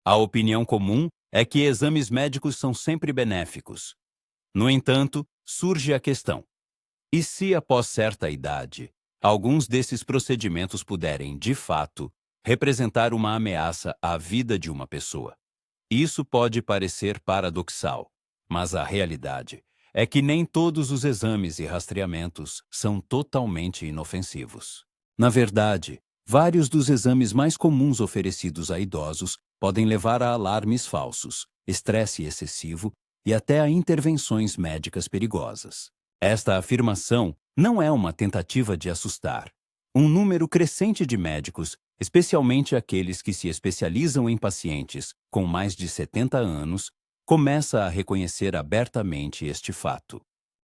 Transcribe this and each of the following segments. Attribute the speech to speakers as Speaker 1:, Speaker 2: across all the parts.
Speaker 1: A opinião comum é que exames médicos são sempre benéficos. No entanto, surge a questão: e se após certa idade, alguns desses procedimentos puderem, de fato, representar uma ameaça à vida de uma pessoa? Isso pode parecer paradoxal, mas a realidade é que nem todos os exames e rastreamentos são totalmente inofensivos. Na verdade, vários dos exames mais comuns oferecidos a idosos podem levar a alarmes falsos, estresse excessivo e até a intervenções médicas perigosas. Esta afirmação não é uma tentativa de assustar. Um número crescente de médicos, especialmente aqueles que se especializam em pacientes com mais de 70 anos, começa a reconhecer abertamente este fato.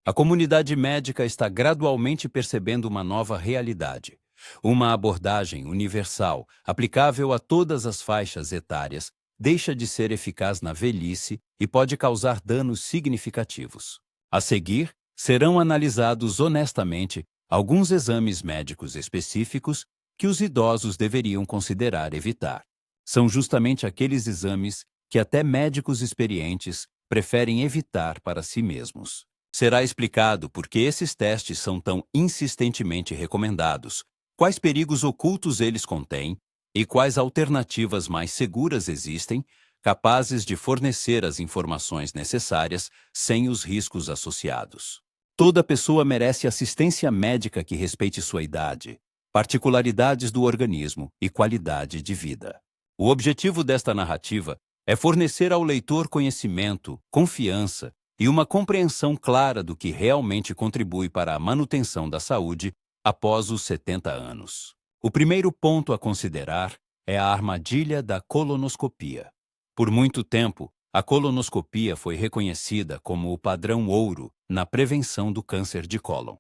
Speaker 1: A comunidade médica está gradualmente percebendo uma nova realidade. Uma abordagem universal, aplicável a todas as faixas etárias, deixa de ser eficaz na velhice e pode causar danos significativos. A seguir, serão analisados honestamente alguns exames médicos específicos que os idosos deveriam considerar evitar. São justamente aqueles exames que até médicos experientes preferem evitar para si mesmos. Será explicado por que esses testes são tão insistentemente recomendados, quais perigos ocultos eles contêm e quais alternativas mais seguras existem, capazes de fornecer as informações necessárias sem os riscos associados. Toda pessoa merece assistência médica que respeite sua idade, particularidades do organismo e qualidade de vida. O objetivo desta narrativa é fornecer ao leitor conhecimento, confiança e uma compreensão clara do que realmente contribui para a manutenção da saúde após os 70 anos. O primeiro ponto a considerar é a armadilha da colonoscopia. Por muito tempo, a colonoscopia foi reconhecida como o padrão ouro na prevenção do câncer de cólon.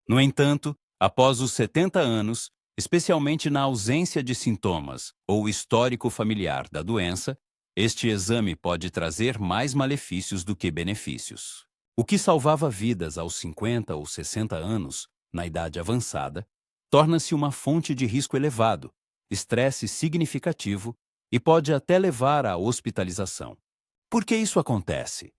Speaker 1: No entanto, após os 70 anos, especialmente na ausência de sintomas ou histórico familiar da doença, este exame pode trazer mais malefícios do que benefícios. O que salvava vidas aos 50 ou 60 anos, na idade avançada, torna-se uma fonte de risco elevado, estresse significativo e pode até levar à hospitalização. Por que isso acontece?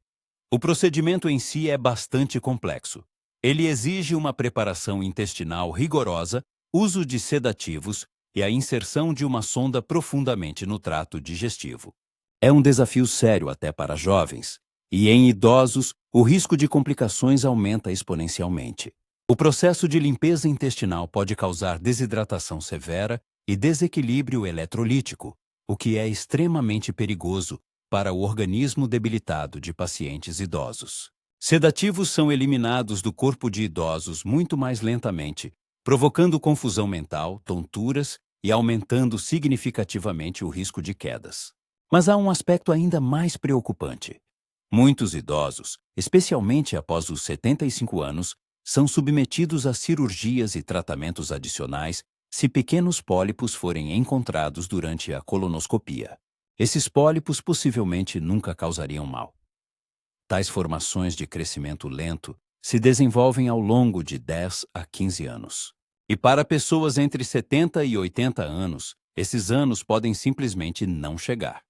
Speaker 1: O procedimento em si é bastante complexo. Ele exige uma preparação intestinal rigorosa, uso de sedativos e a inserção de uma sonda profundamente no trato digestivo. É um desafio sério até para jovens, e em idosos, o risco de complicações aumenta exponencialmente. O processo de limpeza intestinal pode causar desidratação severa e desequilíbrio eletrolítico, o que é extremamente perigoso para o organismo debilitado de pacientes idosos. Sedativos são eliminados do corpo de idosos muito mais lentamente, provocando confusão mental, tonturas e aumentando significativamente o risco de quedas. Mas há um aspecto ainda mais preocupante. Muitos idosos, especialmente após os 75 anos, são submetidos a cirurgias e tratamentos adicionais se pequenos pólipos forem encontrados durante a colonoscopia. Esses pólipos possivelmente nunca causariam mal. Tais formações de crescimento lento se desenvolvem ao longo de 10 a 15 anos. E para pessoas entre 70 e 80 anos, esses anos podem simplesmente não chegar.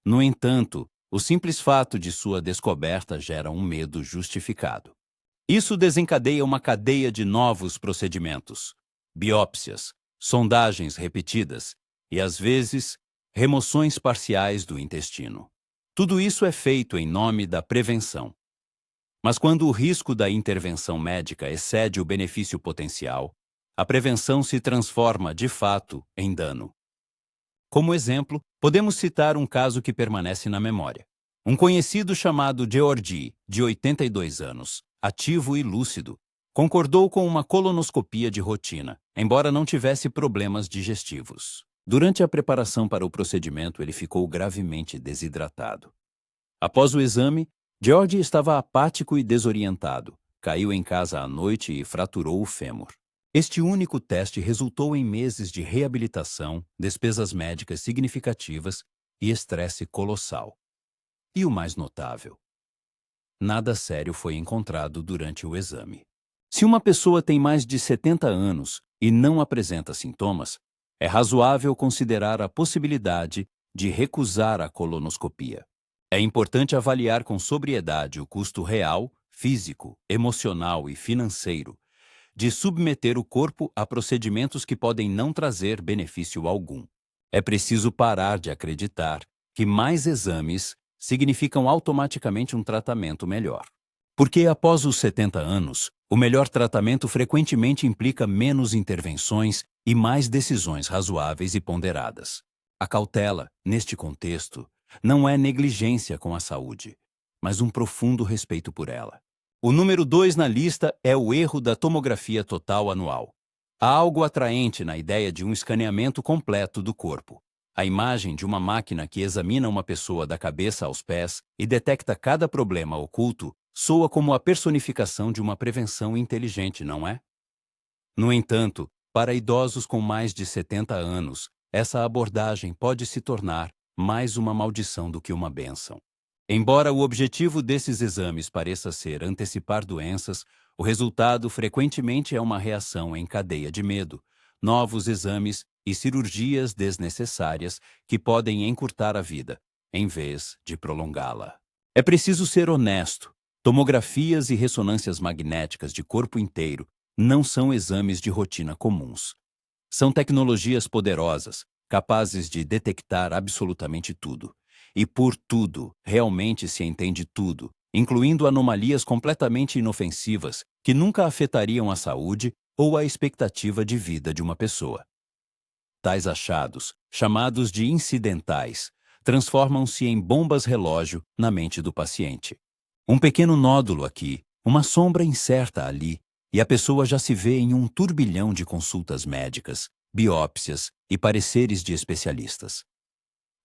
Speaker 1: No entanto, o simples fato de sua descoberta gera um medo justificado. Isso desencadeia uma cadeia de novos procedimentos, biópsias, sondagens repetidas e, às vezes, remoções parciais do intestino. Tudo isso é feito em nome da prevenção. Mas quando o risco da intervenção médica excede o benefício potencial, a prevenção se transforma, de fato, em dano. Como exemplo, podemos citar um caso que permanece na memória. Um conhecido chamado Georgi, de 82 anos, ativo e lúcido, concordou com uma colonoscopia de rotina, embora não tivesse problemas digestivos. Durante a preparação para o procedimento, ele ficou gravemente desidratado. Após o exame, George estava apático e desorientado, caiu em casa à noite e fraturou o fêmur. Este único teste resultou em meses de reabilitação, despesas médicas significativas e estresse colossal. E o mais notável: nada sério foi encontrado durante o exame. Se uma pessoa tem mais de 70 anos e não apresenta sintomas, é razoável considerar a possibilidade de recusar a colonoscopia. É importante avaliar com sobriedade o custo real, físico, emocional e financeiro de submeter o corpo a procedimentos que podem não trazer benefício algum. É preciso parar de acreditar que mais exames significam automaticamente um tratamento melhor. Porque após os 70 anos, o melhor tratamento frequentemente implica menos intervenções e mais decisões razoáveis e ponderadas. A cautela, neste contexto, não é negligência com a saúde, mas um profundo respeito por ela. O número 2 na lista é o erro da tomografia total anual. Há algo atraente na ideia de um escaneamento completo do corpo. A imagem de uma máquina que examina uma pessoa da cabeça aos pés e detecta cada problema oculto soa como a personificação de uma prevenção inteligente, não é? No entanto, para idosos com mais de 70 anos, essa abordagem pode se tornar mais uma maldição do que uma bênção. Embora o objetivo desses exames pareça ser antecipar doenças, o resultado frequentemente é uma reação em cadeia de medo, novos exames e cirurgias desnecessárias que podem encurtar a vida, em vez de prolongá-la. É preciso ser honesto. Tomografias e ressonâncias magnéticas de corpo inteiro não são exames de rotina comuns. São tecnologias poderosas, capazes de detectar absolutamente tudo. E por tudo, realmente se entende tudo, incluindo anomalias completamente inofensivas que nunca afetariam a saúde ou a expectativa de vida de uma pessoa. Tais achados, chamados de incidentais, transformam-se em bombas relógio na mente do paciente. Um pequeno nódulo aqui, uma sombra incerta ali, e a pessoa já se vê em um turbilhão de consultas médicas, biópsias e pareceres de especialistas.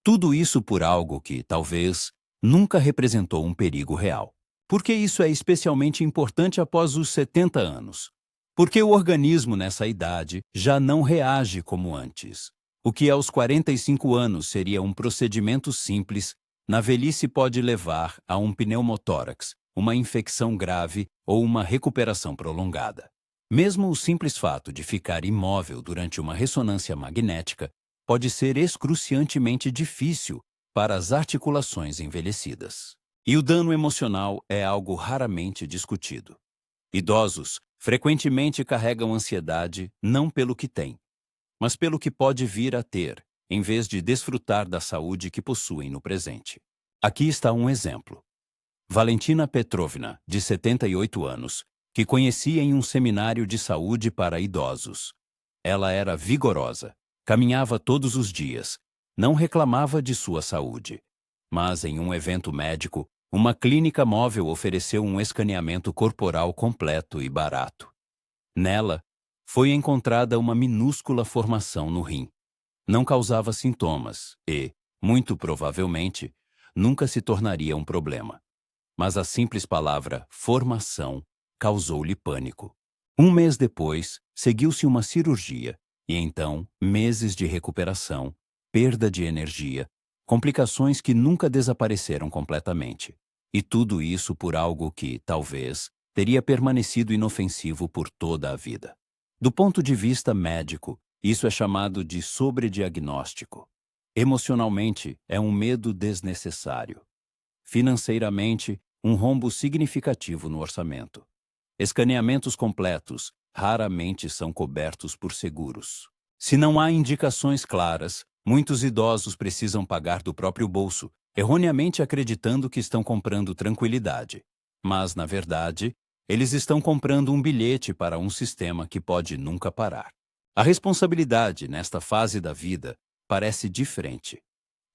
Speaker 1: Tudo isso por algo que, talvez, nunca representou um perigo real. Por que isso é especialmente importante após os 70 anos? Porque o organismo nessa idade já não reage como antes. O que aos 45 anos seria um procedimento simples, na velhice pode levar a um pneumotórax, uma infecção grave ou uma recuperação prolongada. Mesmo o simples fato de ficar imóvel durante uma ressonância magnética pode ser excruciantemente difícil para as articulações envelhecidas. E o dano emocional é algo raramente discutido. Idosos frequentemente carregam ansiedade não pelo que têm, mas pelo que pode vir a ter, em vez de desfrutar da saúde que possuem no presente. Aqui está um exemplo. Valentina Petrovna, de 78 anos, que conheci em um seminário de saúde para idosos. Ela era vigorosa, caminhava todos os dias, não reclamava de sua saúde. Mas em um evento médico, uma clínica móvel ofereceu um escaneamento corporal completo e barato. Nela, foi encontrada uma minúscula formação no rim. Não causava sintomas e, muito provavelmente, nunca se tornaria um problema. Mas a simples palavra formação causou-lhe pânico. Um mês depois, seguiu-se uma cirurgia e então meses de recuperação, perda de energia, complicações que nunca desapareceram completamente. E tudo isso por algo que, talvez, teria permanecido inofensivo por toda a vida. Do ponto de vista médico, isso é chamado de sobrediagnóstico. Emocionalmente, é um medo desnecessário. Financeiramente, um rombo significativo no orçamento. Escaneamentos completos raramente são cobertos por seguros. Se não há indicações claras, muitos idosos precisam pagar do próprio bolso, erroneamente acreditando que estão comprando tranquilidade. Mas, na verdade, eles estão comprando um bilhete para um sistema que pode nunca parar. A responsabilidade, nesta fase da vida, parece diferente.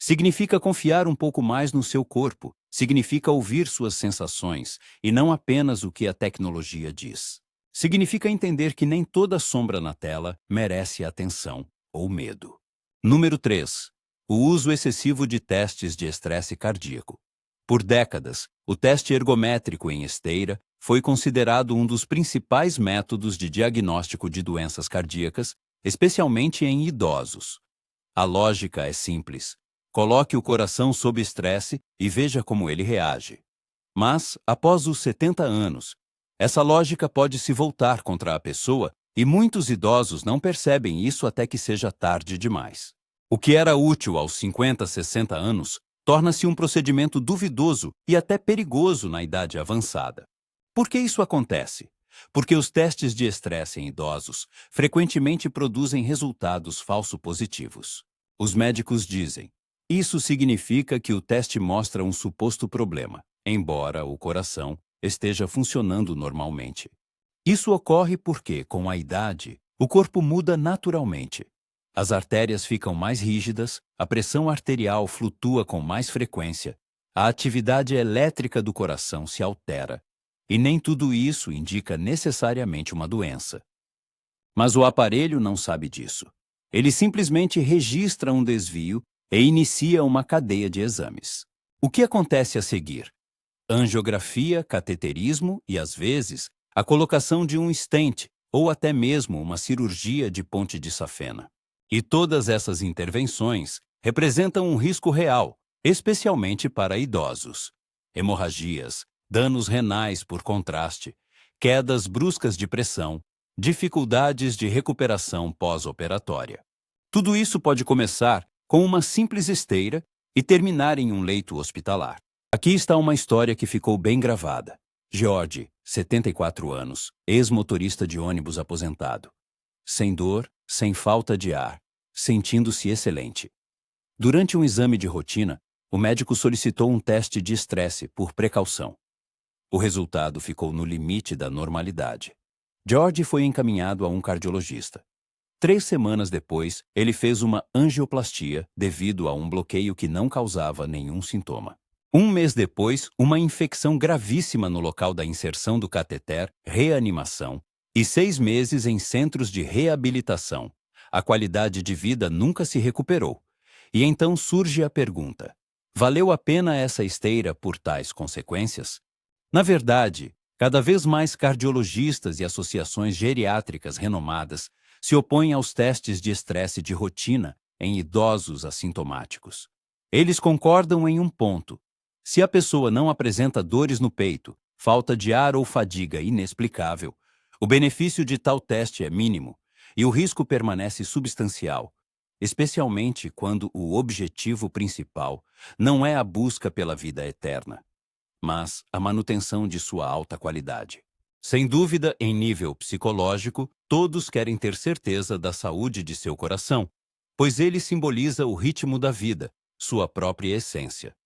Speaker 1: Significa confiar um pouco mais no seu corpo, significa ouvir suas sensações e não apenas o que a tecnologia diz. Significa entender que nem toda sombra na tela merece atenção ou medo. Número 3. O uso excessivo de testes de estresse cardíaco. Por décadas, o teste ergométrico em esteira foi considerado um dos principais métodos de diagnóstico de doenças cardíacas, especialmente em idosos. A lógica é simples. Coloque o coração sob estresse e veja como ele reage. Mas, após os 70 anos, essa lógica pode se voltar contra a pessoa e muitos idosos não percebem isso até que seja tarde demais. O que era útil aos 50, 60 anos torna-se um procedimento duvidoso e até perigoso na idade avançada. Por que isso acontece? Porque os testes de estresse em idosos frequentemente produzem resultados falso-positivos. Os médicos dizem: isso significa que o teste mostra um suposto problema, embora o coração esteja funcionando normalmente. Isso ocorre porque, com a idade, o corpo muda naturalmente. As artérias ficam mais rígidas, a pressão arterial flutua com mais frequência, a atividade elétrica do coração se altera. E nem tudo isso indica necessariamente uma doença. Mas o aparelho não sabe disso. Ele simplesmente registra um desvio e inicia uma cadeia de exames. O que acontece a seguir? Angiografia, cateterismo e, às vezes, a colocação de um stent ou até mesmo uma cirurgia de ponte de safena. E todas essas intervenções representam um risco real, especialmente para idosos. Hemorragias, danos renais por contraste, quedas bruscas de pressão, dificuldades de recuperação pós-operatória. Tudo isso pode começar com uma simples esteira e terminar em um leito hospitalar. Aqui está uma história que ficou bem gravada. George, 74 anos, ex-motorista de ônibus aposentado. Sem dor, sem falta de ar, sentindo-se excelente. Durante um exame de rotina, o médico solicitou um teste de estresse por precaução. O resultado ficou no limite da normalidade. George foi encaminhado a um cardiologista. 3 semanas depois, ele fez uma angioplastia devido a um bloqueio que não causava nenhum sintoma. 1 mês depois, uma infecção gravíssima no local da inserção do cateter, reanimação, e 6 meses em centros de reabilitação. A qualidade de vida nunca se recuperou. E então surge a pergunta: valeu a pena essa esteira por tais consequências? Na verdade, cada vez mais cardiologistas e associações geriátricas renomadas se opõem aos testes de estresse de rotina em idosos assintomáticos. Eles concordam em um ponto: se a pessoa não apresenta dores no peito, falta de ar ou fadiga inexplicável, o benefício de tal teste é mínimo e o risco permanece substancial, especialmente quando o objetivo principal não é a busca pela vida eterna, mas a manutenção de sua alta qualidade. Sem dúvida, em nível psicológico, todos querem ter certeza da saúde de seu coração, pois ele simboliza o ritmo da vida, sua própria essência.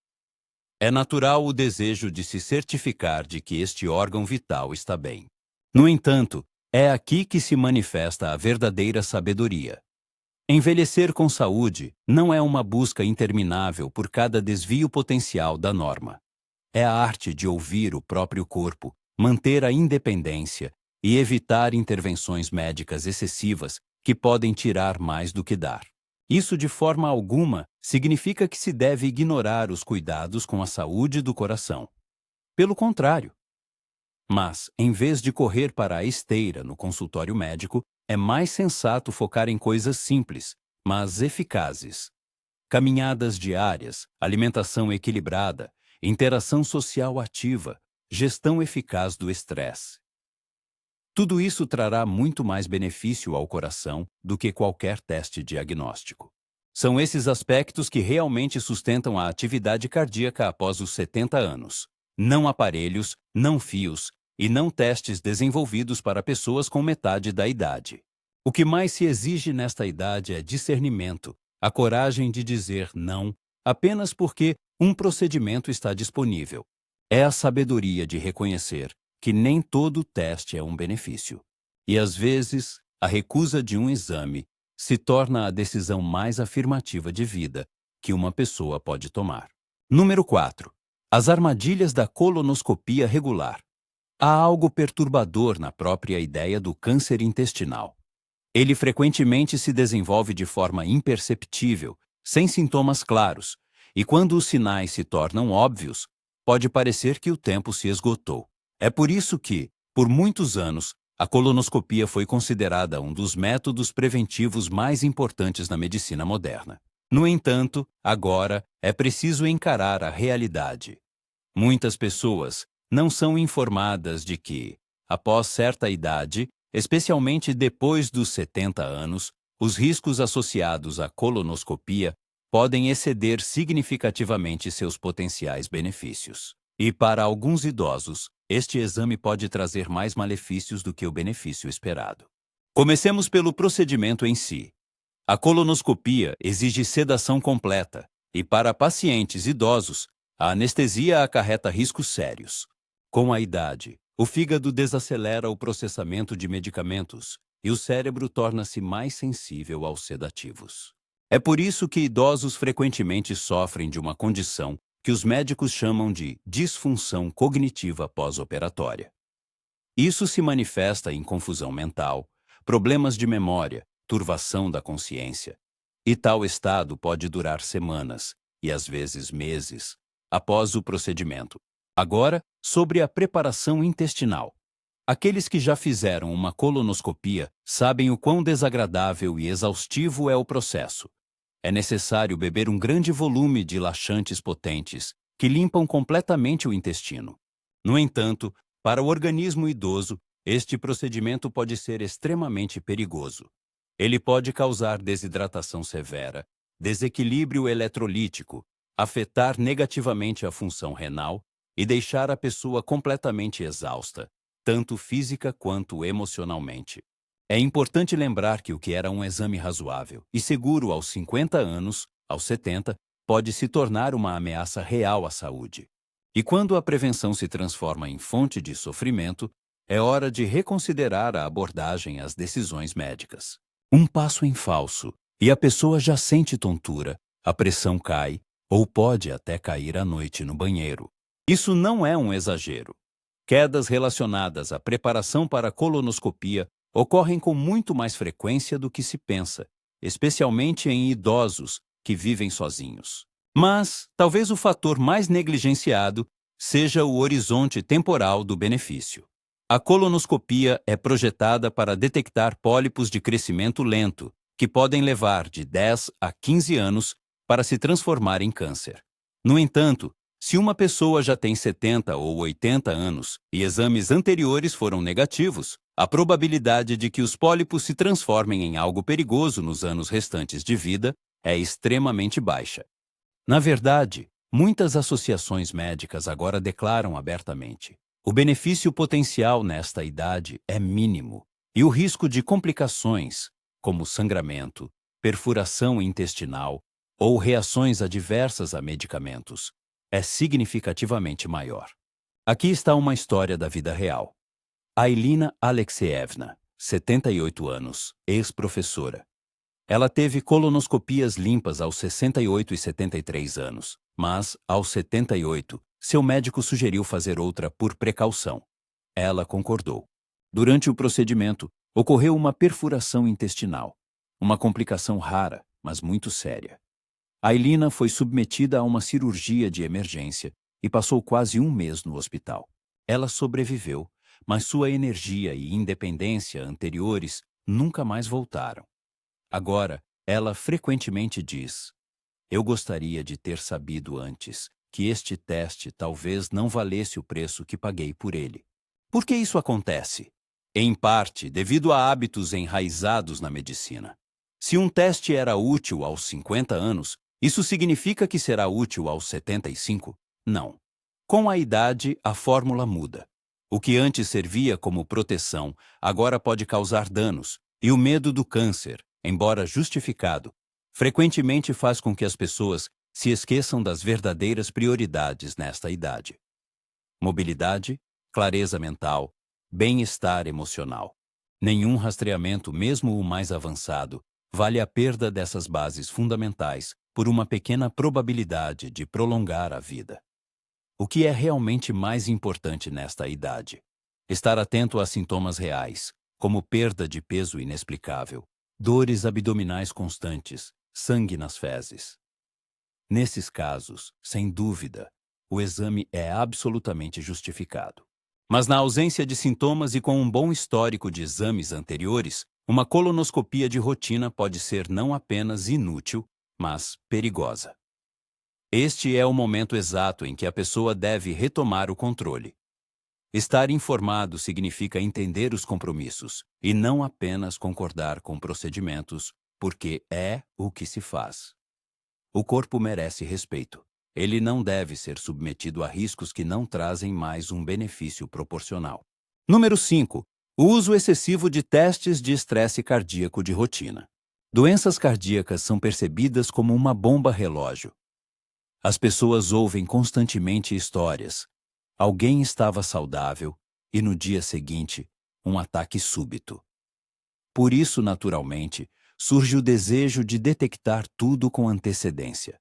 Speaker 1: É natural o desejo de se certificar de que este órgão vital está bem. No entanto, é aqui que se manifesta a verdadeira sabedoria. Envelhecer com saúde não é uma busca interminável por cada desvio potencial da norma. É a arte de ouvir o próprio corpo, manter a independência e evitar intervenções médicas excessivas que podem tirar mais do que dar. Isso, de forma alguma, significa que se deve ignorar os cuidados com a saúde do coração. Pelo contrário. Mas, em vez de correr para a esteira no consultório médico, é mais sensato focar em coisas simples, mas eficazes. Caminhadas diárias, alimentação equilibrada, interação social ativa, gestão eficaz do estresse. Tudo isso trará muito mais benefício ao coração do que qualquer teste diagnóstico. São esses aspectos que realmente sustentam a atividade cardíaca após os 70 anos. Não aparelhos, não fios e não testes desenvolvidos para pessoas com metade da idade. O que mais se exige nesta idade é discernimento, a coragem de dizer não apenas porque um procedimento está disponível. É a sabedoria de reconhecer que nem todo teste é um benefício. E, às vezes, a recusa de um exame se torna a decisão mais afirmativa de vida que uma pessoa pode tomar. Número 4. As armadilhas da colonoscopia regular. Há algo perturbador na própria ideia do câncer intestinal. Ele frequentemente se desenvolve de forma imperceptível, sem sintomas claros, e quando os sinais se tornam óbvios, pode parecer que o tempo se esgotou. É por isso que, por muitos anos, a colonoscopia foi considerada um dos métodos preventivos mais importantes na medicina moderna. No entanto, agora é preciso encarar a realidade. Muitas pessoas não são informadas de que, após certa idade, especialmente depois dos 70 anos, Os riscos associados à colonoscopia podem exceder significativamente seus potenciais benefícios. E para alguns idosos, este exame pode trazer mais malefícios do que o benefício esperado. Comecemos pelo procedimento em si. A colonoscopia exige sedação completa e, para pacientes idosos, a anestesia acarreta riscos sérios. Com a idade, o fígado desacelera o processamento de medicamentos e o cérebro torna-se mais sensível aos sedativos. É por isso que idosos frequentemente sofrem de uma condição que os médicos chamam de disfunção cognitiva pós-operatória. Isso se manifesta em confusão mental, problemas de memória, turvação da consciência, e tal estado pode durar semanas, e às vezes meses, após o procedimento. Agora, sobre a preparação intestinal. Aqueles que já fizeram uma colonoscopia sabem o quão desagradável e exaustivo é o processo. É necessário beber um grande volume de laxantes potentes, que limpam completamente o intestino. No entanto, para o organismo idoso, este procedimento pode ser extremamente perigoso. Ele pode causar desidratação severa, desequilíbrio eletrolítico, afetar negativamente a função renal e deixar a pessoa completamente exausta, tanto física quanto emocionalmente. É importante lembrar que o que era um exame razoável e seguro aos 50 anos, aos 70, pode se tornar uma ameaça real à saúde. E quando a prevenção se transforma em fonte de sofrimento, é hora de reconsiderar a abordagem às decisões médicas. Um passo em falso, e a pessoa já sente tontura, a pressão cai, ou pode até cair à noite no banheiro. Isso não é um exagero. Quedas relacionadas à preparação para a colonoscopia ocorrem com muito mais frequência do que se pensa, especialmente em idosos que vivem sozinhos. Mas, talvez o fator mais negligenciado seja o horizonte temporal do benefício. A colonoscopia é projetada para detectar pólipos de crescimento lento, que podem levar de 10 a 15 anos para se transformar em câncer. No entanto, se uma pessoa já tem 70 ou 80 anos e exames anteriores foram negativos, a probabilidade de que os pólipos se transformem em algo perigoso nos anos restantes de vida é extremamente baixa. Na verdade, muitas associações médicas agora declaram abertamente: o benefício potencial nesta idade é mínimo e o risco de complicações, como sangramento, perfuração intestinal ou reações adversas a medicamentos, é significativamente maior. Aqui está uma história da vida real. Ailina Alexeyevna, 78 anos, ex-professora. Ela teve colonoscopias limpas aos 68 e 73 anos, mas, aos 78, seu médico sugeriu fazer outra por precaução. Ela concordou. Durante o procedimento, ocorreu uma perfuração intestinal, uma complicação rara, mas muito séria. Ailina foi submetida a uma cirurgia de emergência e passou quase um mês no hospital. Ela sobreviveu, mas sua energia e independência anteriores nunca mais voltaram. Agora, ela frequentemente diz: eu gostaria de ter sabido antes que este teste talvez não valesse o preço que paguei por ele. Por que isso acontece? Em parte, devido a hábitos enraizados na medicina. Se um teste era útil aos 50 anos, isso significa que será útil aos 75? Não. Com a idade, a fórmula muda. O que antes servia como proteção, agora pode causar danos, e o medo do câncer, embora justificado, frequentemente faz com que as pessoas se esqueçam das verdadeiras prioridades nesta idade: mobilidade, clareza mental, bem-estar emocional. Nenhum rastreamento, mesmo o mais avançado, vale a perda dessas bases fundamentais por uma pequena probabilidade de prolongar a vida. O que é realmente mais importante nesta idade? Estar atento a sintomas reais, como perda de peso inexplicável, dores abdominais constantes, sangue nas fezes. Nesses casos, sem dúvida, o exame é absolutamente justificado. Mas na ausência de sintomas e com um bom histórico de exames anteriores, uma colonoscopia de rotina pode ser não apenas inútil, mas perigosa. Este é o momento exato em que a pessoa deve retomar o controle. Estar informado significa entender os compromissos e não apenas concordar com procedimentos porque é o que se faz. O corpo merece respeito. Ele não deve ser submetido a riscos que não trazem mais um benefício proporcional. Número 5. O uso excessivo de testes de estresse cardíaco de rotina. Doenças cardíacas são percebidas como uma bomba relógio. As pessoas ouvem constantemente histórias. Alguém estava saudável e no dia seguinte, um ataque súbito. Por isso, naturalmente, surge o desejo de detectar tudo com antecedência.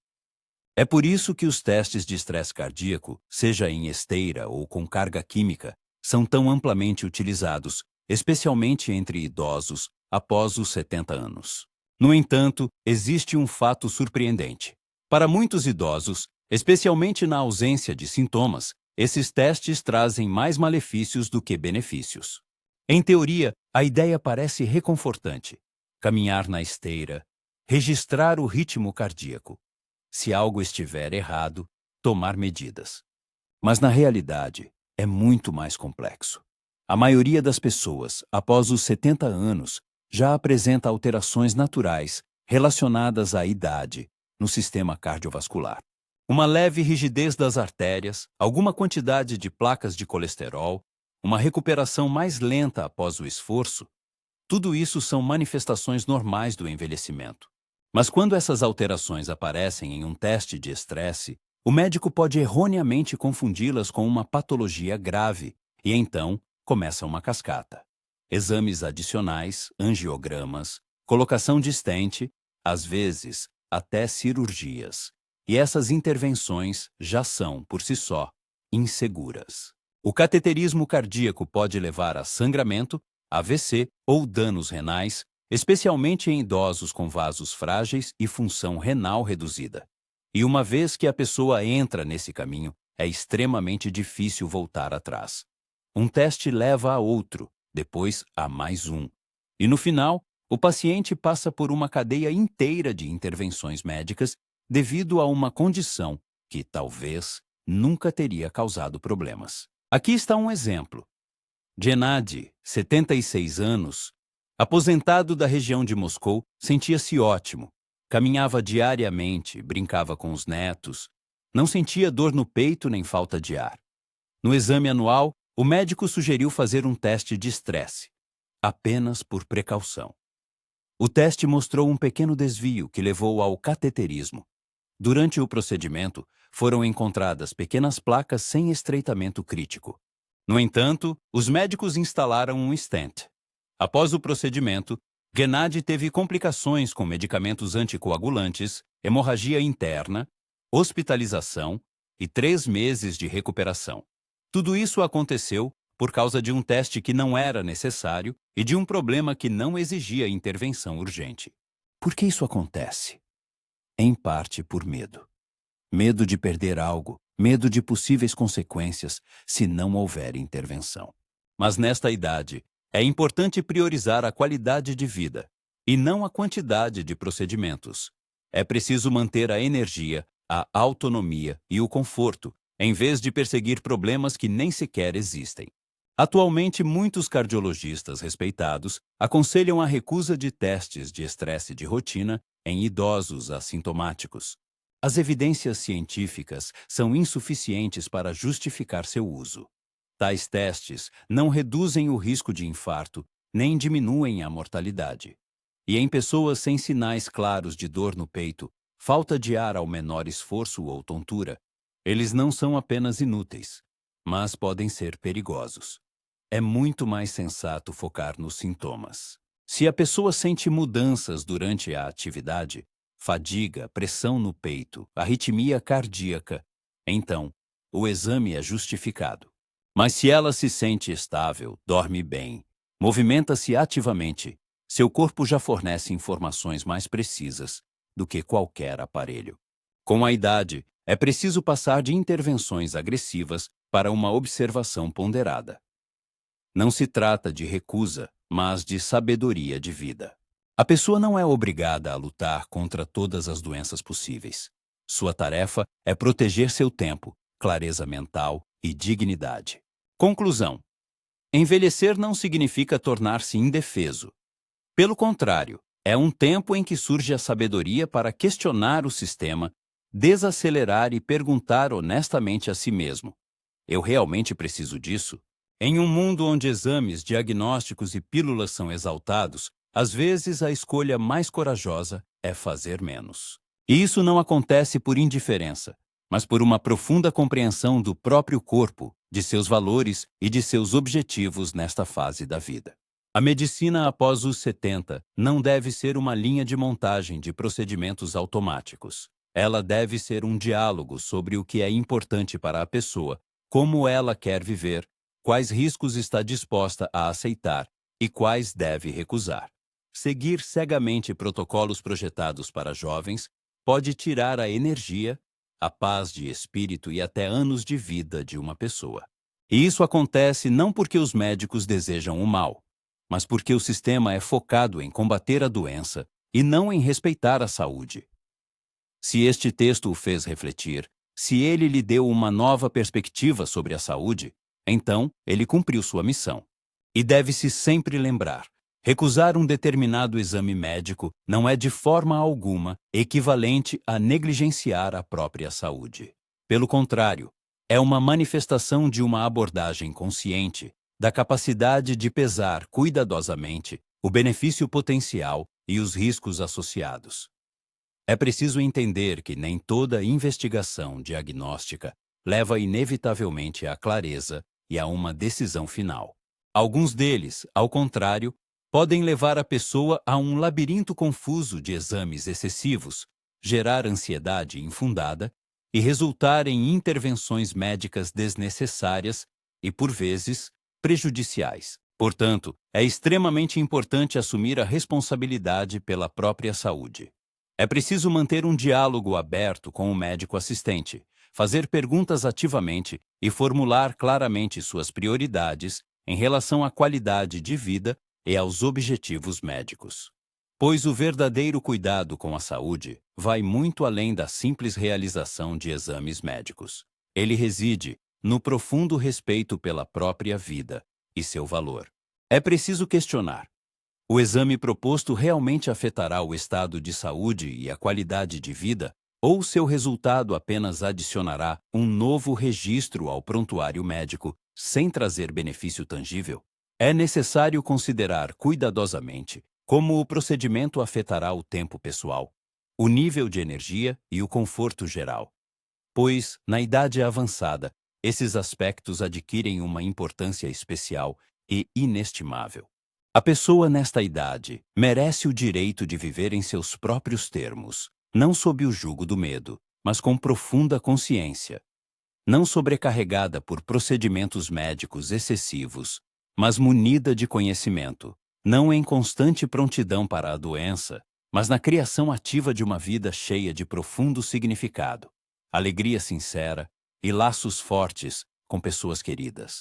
Speaker 1: É por isso que os testes de estresse cardíaco, seja em esteira ou com carga química, são tão amplamente utilizados, especialmente entre idosos após os 70 anos. No entanto, existe um fato surpreendente. Para muitos idosos, especialmente na ausência de sintomas, esses testes trazem mais malefícios do que benefícios. Em teoria, a ideia parece reconfortante. Caminhar na esteira, registrar o ritmo cardíaco. Se algo estiver errado, tomar medidas. Mas na realidade, é muito mais complexo. A maioria das pessoas, após os 70 anos, já apresenta alterações naturais relacionadas à idade no sistema cardiovascular. Uma leve rigidez das artérias, alguma quantidade de placas de colesterol, uma recuperação mais lenta após o esforço, tudo isso são manifestações normais do envelhecimento. Mas quando essas alterações aparecem em um teste de estresse, o médico pode erroneamente confundi-las com uma patologia grave e então começa uma cascata. Exames adicionais, angiogramas, colocação de stent, às vezes até cirurgias. E essas intervenções já são, por si só, inseguras. O cateterismo cardíaco pode levar a sangramento, AVC ou danos renais, especialmente em idosos com vasos frágeis e função renal reduzida. E uma vez que a pessoa entra nesse caminho, é extremamente difícil voltar atrás. Um teste leva a outro, depois a mais um. E no final, o paciente passa por uma cadeia inteira de intervenções médicas devido a uma condição que talvez nunca teria causado problemas. Aqui está um exemplo. Gennady, 76 anos, aposentado da região de Moscou, sentia-se ótimo. Caminhava diariamente, brincava com os netos, não sentia dor no peito nem falta de ar. No exame anual, o médico sugeriu fazer um teste de estresse, apenas por precaução. O teste mostrou um pequeno desvio que levou ao cateterismo. Durante o procedimento, foram encontradas pequenas placas sem estreitamento crítico. No entanto, os médicos instalaram um stent. Após o procedimento, Gennady teve complicações com medicamentos anticoagulantes, hemorragia interna, hospitalização e 3 meses de recuperação. Tudo isso aconteceu por causa de um teste que não era necessário e de um problema que não exigia intervenção urgente. Por que isso acontece? Em parte por medo. Medo de perder algo, medo de possíveis consequências se não houver intervenção. Mas nesta idade, é importante priorizar a qualidade de vida e não a quantidade de procedimentos. É preciso manter a energia, a autonomia e o conforto, em vez de perseguir problemas que nem sequer existem. Atualmente, muitos cardiologistas respeitados aconselham a recusa de testes de estresse de rotina em idosos assintomáticos. As evidências científicas são insuficientes para justificar seu uso. Tais testes não reduzem o risco de infarto, nem diminuem a mortalidade. E em pessoas sem sinais claros de dor no peito, falta de ar ao menor esforço ou tontura, eles não são apenas inúteis, mas podem ser perigosos. É muito mais sensato focar nos sintomas. Se a pessoa sente mudanças durante a atividade, fadiga, pressão no peito, arritmia cardíaca, então o exame é justificado. Mas se ela se sente estável, dorme bem, movimenta-se ativamente, seu corpo já fornece informações mais precisas do que qualquer aparelho. Com a idade, é preciso passar de intervenções agressivas para uma observação ponderada. Não se trata de recusa, mas de sabedoria de vida. A pessoa não é obrigada a lutar contra todas as doenças possíveis. Sua tarefa é proteger seu tempo, clareza mental e dignidade. Conclusão: envelhecer não significa tornar-se indefeso. Pelo contrário, É um tempo em que surge a sabedoria para questionar o sistema, desacelerar e perguntar honestamente a si mesmo: eu realmente preciso disso? Em um mundo onde exames, diagnósticos e pílulas são exaltados, às vezes a escolha mais corajosa é fazer menos. E isso não acontece por indiferença, mas por uma profunda compreensão do próprio corpo, de seus valores e de seus objetivos nesta fase da vida. A medicina após os 70 não deve ser uma linha de montagem de procedimentos automáticos. Ela deve ser um diálogo sobre o que é importante para a pessoa, como ela quer viver, quais riscos está disposta a aceitar e quais deve recusar. Seguir cegamente protocolos projetados para jovens pode tirar a energia, a paz de espírito e até anos de vida de uma pessoa. E isso acontece não porque os médicos desejam o mal, mas porque o sistema é focado em combater a doença e não em respeitar a saúde. Se este texto o fez refletir, se ele lhe deu uma nova perspectiva sobre a saúde, então ele cumpriu sua missão. E deve-se sempre lembrar: recusar um determinado exame médico não é de forma alguma equivalente a negligenciar a própria saúde. Pelo contrário, é uma manifestação de uma abordagem consciente, da capacidade de pesar cuidadosamente o benefício potencial e os riscos associados. É preciso entender que nem toda investigação diagnóstica leva inevitavelmente à clareza e a uma decisão final. Alguns deles, ao contrário, podem levar a pessoa a um labirinto confuso de exames excessivos, gerar ansiedade infundada e resultar em intervenções médicas desnecessárias e, por vezes, prejudiciais. Portanto, é extremamente importante assumir a responsabilidade pela própria saúde. É preciso manter um diálogo aberto com o médico assistente, fazer perguntas ativamente e formular claramente suas prioridades em relação à qualidade de vida e aos objetivos médicos. Pois o verdadeiro cuidado com a saúde vai muito além da simples realização de exames médicos. Ele reside no profundo respeito pela própria vida e seu valor. É preciso questionar: o exame proposto realmente afetará o estado de saúde e a qualidade de vida, ou seu resultado apenas adicionará um novo registro ao prontuário médico, sem trazer benefício tangível? É necessário considerar cuidadosamente como o procedimento afetará o tempo pessoal, o nível de energia e o conforto geral. Pois, na idade avançada, esses aspectos adquirem uma importância especial e inestimável. A pessoa nesta idade merece o direito de viver em seus próprios termos, não sob o jugo do medo, mas com profunda consciência. Não sobrecarregada por procedimentos médicos excessivos, mas munida de conhecimento, não em constante prontidão para a doença, mas na criação ativa de uma vida cheia de profundo significado, alegria sincera e laços fortes com pessoas queridas.